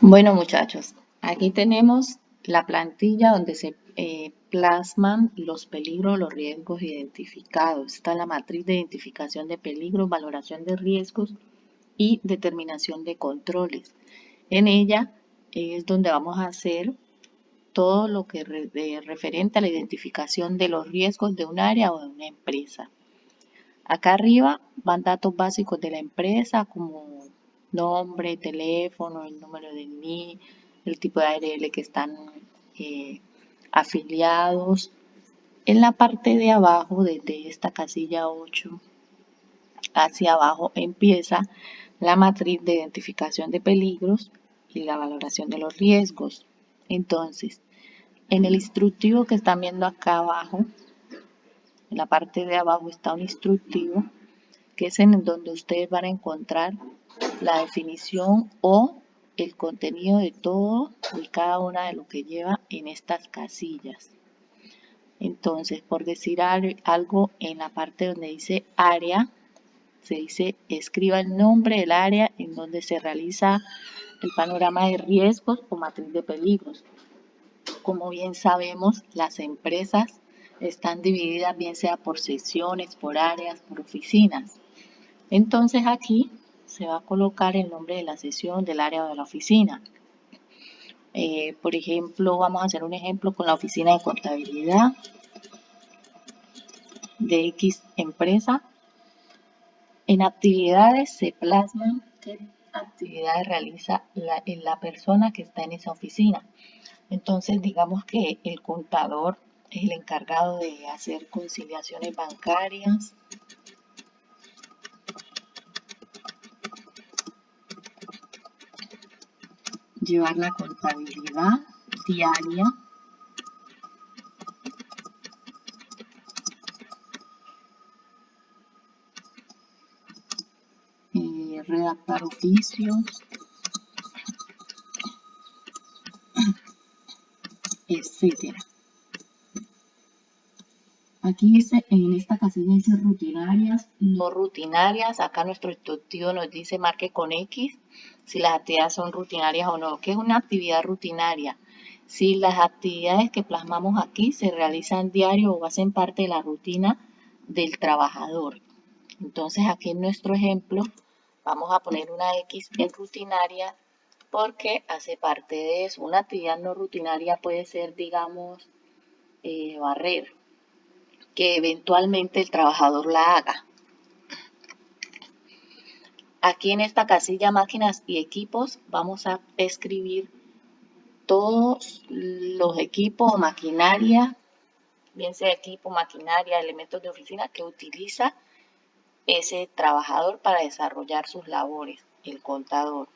Bueno, muchachos, aquí tenemos la plantilla donde se plasman los peligros, los riesgos identificados. Está la matriz de identificación de peligros, valoración de riesgos y determinación de controles. En ella es donde vamos a hacer todo lo que referente a la identificación de los riesgos de un área o de una empresa. Acá arriba van datos básicos de la empresa como nombre, teléfono, el número de NI, el tipo de ARL que están afiliados. En la parte de abajo, desde esta casilla 8 hacia abajo, empieza la matriz de identificación de peligros y la valoración de los riesgos. Entonces, en el instructivo que están viendo acá abajo, en la parte de abajo está un instructivo que es en donde ustedes van a encontrar la definición o el contenido de todo y cada una de lo que lleva en estas casillas. Entonces, por decir algo, en la parte donde dice área, se dice escriba el nombre del área en donde se realiza el panorama de riesgos o matriz de peligros. Como bien sabemos, las empresas están divididas bien sea por secciones, por áreas, por oficinas. Entonces aquí se va a colocar el nombre de la sesión, del área o de la oficina. Por ejemplo, vamos a hacer un ejemplo con la oficina de contabilidad de X empresa. En actividades se plasman qué actividades realiza la persona que está en esa oficina. Entonces, digamos que el contador es el encargado de hacer conciliaciones bancarias, llevar la contabilidad diaria, redactar oficios, etcétera. Aquí dice, en esta casilla dice rutinarias, no rutinarias. Acá nuestro instructivo nos dice marque con X si las actividades son rutinarias o no. ¿Qué es una actividad rutinaria? Si las actividades que plasmamos aquí se realizan diario o hacen parte de la rutina del trabajador. Entonces aquí en nuestro ejemplo vamos a poner una X en rutinaria porque hace parte de eso. Una actividad no rutinaria puede ser, digamos, barrer, que eventualmente el trabajador la haga. Aquí en esta casilla máquinas y equipos vamos a escribir todos los equipos o maquinaria, bien sea equipo, maquinaria, elementos de oficina que utiliza ese trabajador para desarrollar sus labores, el contador.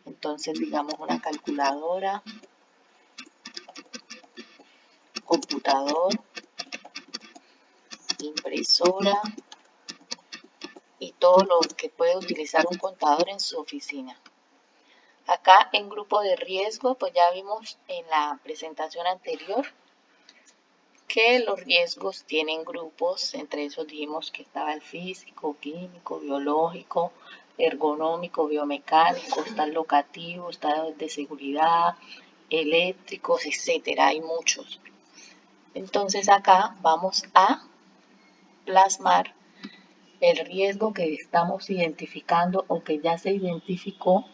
Entonces, digamos una calculadora, computador, impresora y todo lo que puede utilizar un contador en su oficina. Acá en grupo de riesgo, pues ya vimos en la presentación anterior que los riesgos tienen grupos, entre esos dijimos que estaba el físico, químico, biológico, ergonómico, biomecánico, está el locativo, está el de seguridad, eléctricos, etcétera, hay muchos. Entonces acá vamos a plasmar el riesgo que estamos identificando o que ya se identificó,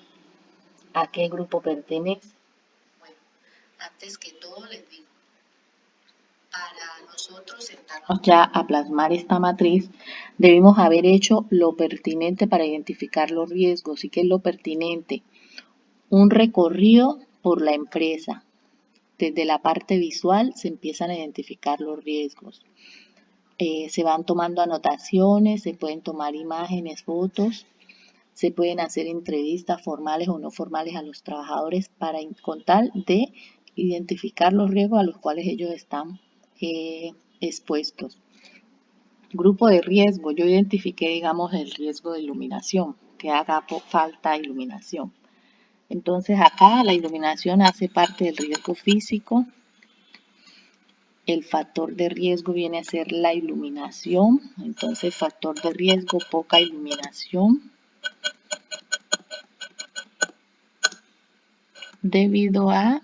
a qué grupo pertenece. Bueno, antes que todo les digo, para nosotros sentarnos ya a plasmar esta matriz, debemos haber hecho lo pertinente para identificar los riesgos. ¿Y qué es lo pertinente? Un recorrido por la empresa. Desde la parte visual se empiezan a identificar los riesgos. Se van tomando anotaciones, se pueden tomar imágenes, fotos, se pueden hacer entrevistas formales o no formales a los trabajadores para con tal de identificar los riesgos a los cuales ellos están expuestos. Grupo de riesgo, yo identifiqué, digamos, el riesgo de iluminación, que haga falta iluminación. Entonces acá la iluminación hace parte del riesgo físico. El factor de riesgo viene a ser la iluminación. Entonces factor de riesgo, poca iluminación. debido a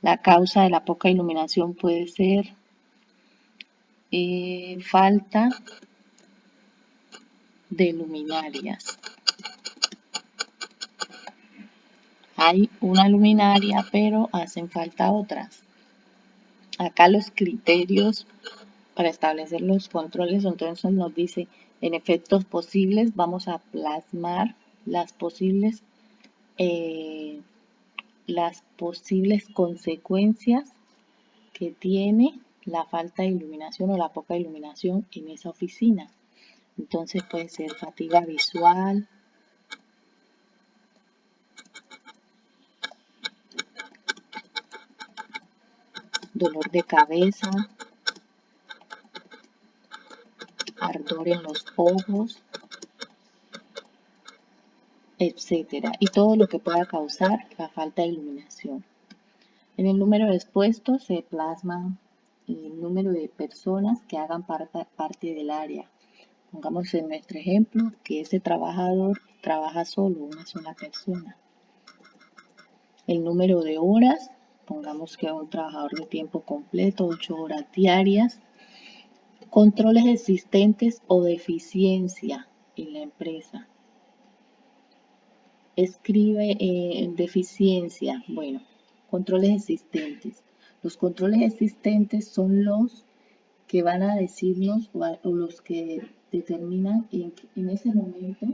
la causa de la poca iluminación puede ser falta de luminarias. Hay una luminaria, pero hacen falta otras. Acá los criterios para establecer los controles, entonces nos dice, en efectos posibles vamos a plasmar las posibles consecuencias que tiene la falta de iluminación o la poca iluminación en esa oficina. Entonces puede ser fatiga visual, dolor de cabeza, ardor en los ojos, etcétera, y todo lo que pueda causar la falta de iluminación. En el número de expuestos se plasma el número de personas que hagan parte del área. Pongamos en nuestro ejemplo que ese trabajador trabaja solo, una sola persona. El número de horas, pongamos que es un trabajador de tiempo completo, 8 horas diarias. Controles existentes o deficiencia en la empresa. Escribe deficiencia. Bueno, controles existentes. Los controles existentes son los que van a decirnos o los que determinan en ese momento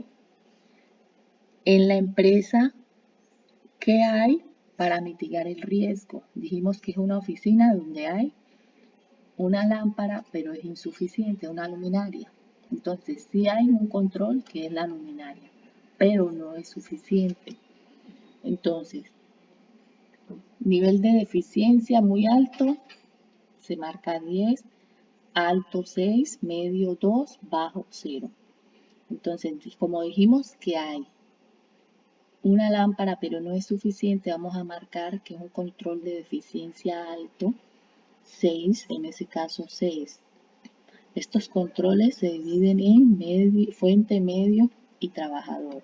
en la empresa qué hay para mitigar el riesgo. Dijimos que es una oficina donde hay una lámpara, pero es insuficiente, una luminaria. Entonces, sí hay un control que es la luminaria, pero no es suficiente. Entonces, nivel de deficiencia muy alto, se marca 10, alto 6, medio 2, bajo 0. Entonces, como dijimos que hay una lámpara, pero no es suficiente, vamos a marcar que es un control de deficiencia alto, 6, en ese caso 6. Estos controles se dividen en fuente, medio y trabajador.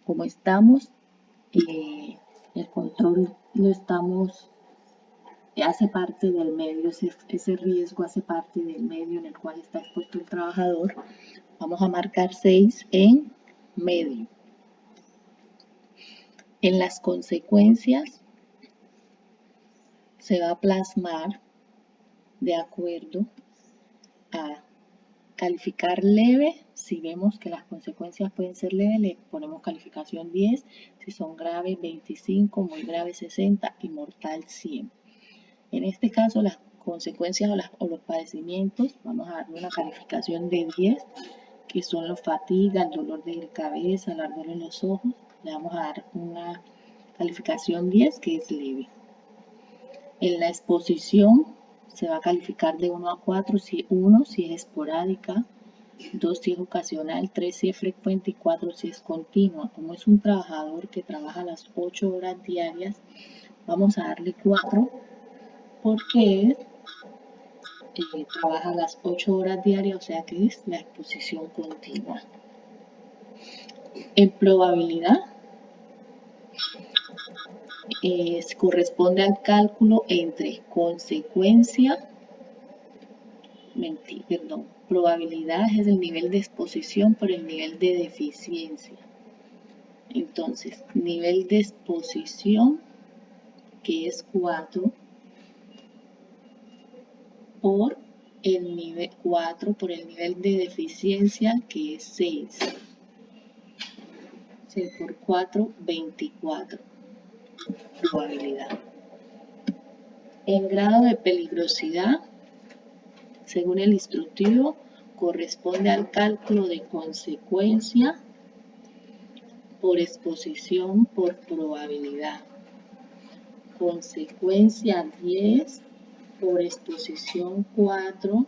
Como estamos, el control hace parte del medio, ese riesgo hace parte del medio en el cual está expuesto el trabajador. Vamos a marcar 6 en medio. En las consecuencias se va a plasmar de acuerdo a calificar leve. Si vemos que las consecuencias pueden ser leves, le ponemos calificación 10. Si son graves, 25, muy graves, 60 y mortal, 100. En este caso, las consecuencias o los padecimientos, vamos a darle una calificación de 10, que son la fatiga, el dolor de cabeza, el ardor en los ojos. Le vamos a dar una calificación 10, que es leve. En la exposición se va a calificar de 1 a 4, 1 si es esporádica, 2 si es ocasional, 3 si es frecuente y 4 si es continua. Como es un trabajador que trabaja las 8 horas diarias, vamos a darle 4 porque trabaja las 8 horas diarias, o sea que es la exposición continua. En probabilidad, corresponde al cálculo entre probabilidad es el nivel de exposición por el nivel de deficiencia. Entonces, nivel de exposición, que es 4, por el nivel 4 por el nivel de deficiencia, que es 6. 6 por 4, 24. Probabilidad. En grado de peligrosidad, según el instructivo, corresponde al cálculo de consecuencia por exposición por probabilidad. Consecuencia 10 por exposición 4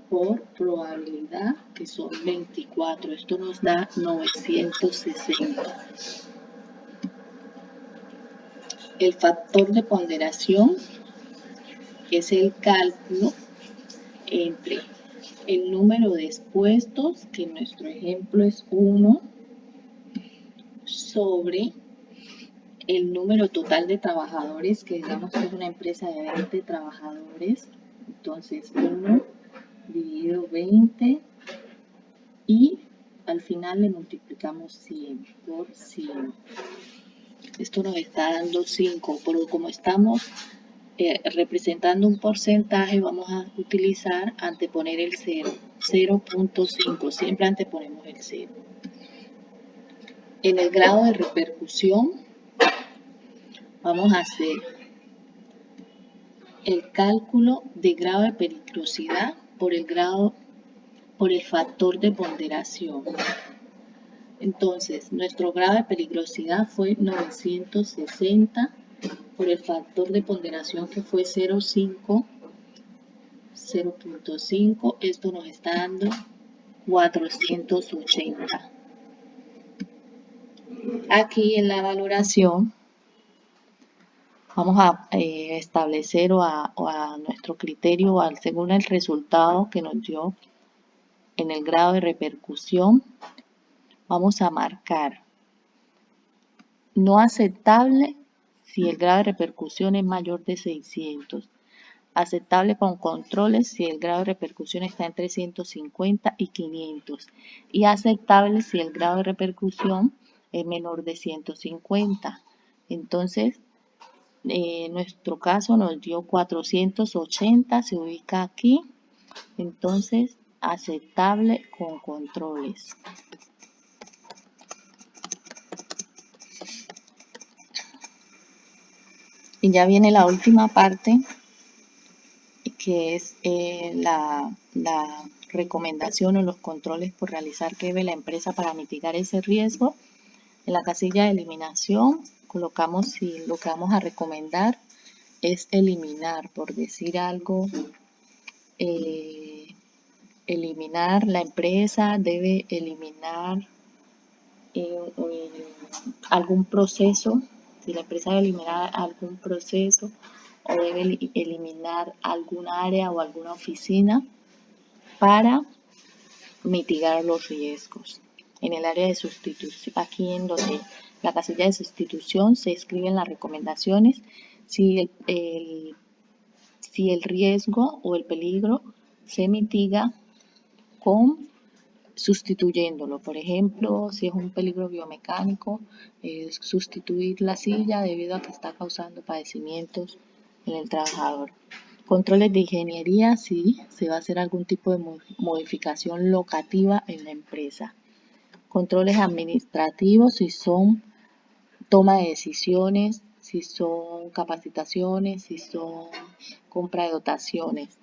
por probabilidad, que son 24. Esto nos da 960. El factor de ponderación es el cálculo entre el número de expuestos, que en nuestro ejemplo es 1, sobre el número total de trabajadores, que digamos que es una empresa de 20 trabajadores. Entonces 1 dividido 20 y al final le multiplicamos 100 por 100. Esto nos está dando 5, pero como estamos representando un porcentaje, vamos a utilizar anteponer el 0, 0.5, siempre anteponemos el 0. En el grado de repercusión vamos a hacer el cálculo de grado de peligrosidad por el factor de ponderación. Entonces, nuestro grado de peligrosidad fue 960 por el factor de ponderación que fue 0.5. Esto nos está dando 480. Aquí en la valoración vamos a establecer o a nuestro criterio según el resultado que nos dio en el grado de repercusión, vamos a marcar no aceptable si el grado de repercusión es mayor de 600. Aceptable con controles si el grado de repercusión está entre 150 y 500. Y aceptable si el grado de repercusión es menor de 150. Entonces, en nuestro caso nos dio 480, se ubica aquí. Entonces, aceptable con controles. Y ya viene la última parte, que es la recomendación o los controles por realizar que debe la empresa para mitigar ese riesgo. En la casilla de eliminación colocamos si lo que vamos a recomendar es eliminar, por decir algo, eliminar, la empresa debe eliminar algún proceso, si la empresa debe eliminar algún proceso o debe eliminar algún área o alguna oficina para mitigar los riesgos. En el área de sustitución, aquí en donde la casilla de sustitución se escriben las recomendaciones, si el riesgo o el peligro se mitiga con sustituyéndolo. Por ejemplo, si es un peligro biomecánico, sustituir la silla debido a que está causando padecimientos en el trabajador. Controles de ingeniería, si se va a hacer algún tipo de modificación locativa en la empresa. Controles administrativos, si son toma de decisiones, si son capacitaciones, si son compra de dotaciones.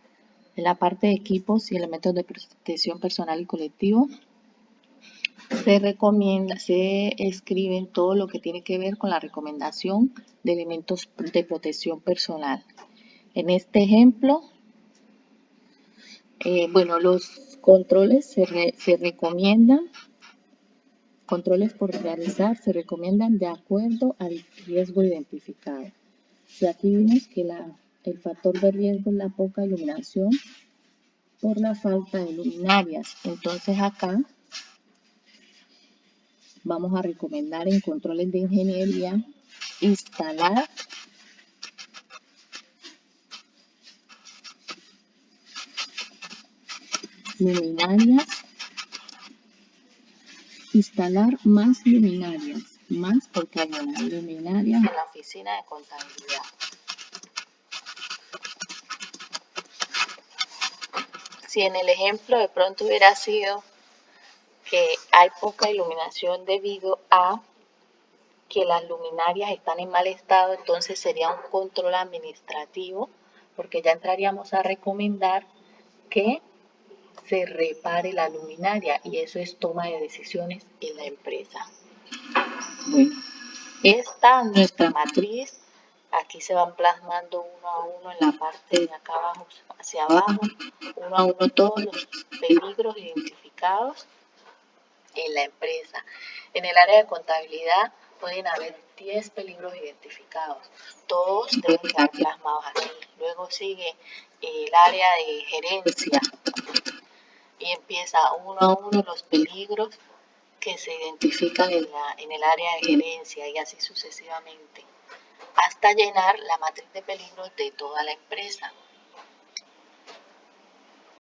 En la parte de equipos y elementos de protección personal y colectivo, se escriben todo lo que tiene que ver con la recomendación de elementos de protección personal. En este ejemplo, los controles se recomiendan, controles por realizar se recomiendan de acuerdo al riesgo identificado. Y aquí vimos que el factor de riesgo es la poca iluminación por la falta de luminarias. Entonces acá vamos a recomendar en controles de ingeniería instalar luminarias, instalar más luminarias, más porque hay una luminaria en la oficina de contabilidad. Si en el ejemplo de pronto hubiera sido que hay poca iluminación debido a que las luminarias están en mal estado, entonces sería un control administrativo, porque ya entraríamos a recomendar que se repare la luminaria y eso es toma de decisiones en la empresa. Bueno, esta es nuestra matriz. Aquí se van plasmando uno a uno en la parte de acá abajo hacia abajo, uno a uno todos los peligros identificados en la empresa. En el área de contabilidad pueden haber 10 peligros identificados. Todos deben quedar plasmados aquí. Luego sigue el área de gerencia y empieza uno a uno los peligros que se identifican en el área de gerencia y así sucesivamente, hasta llenar la matriz de peligros de toda la empresa.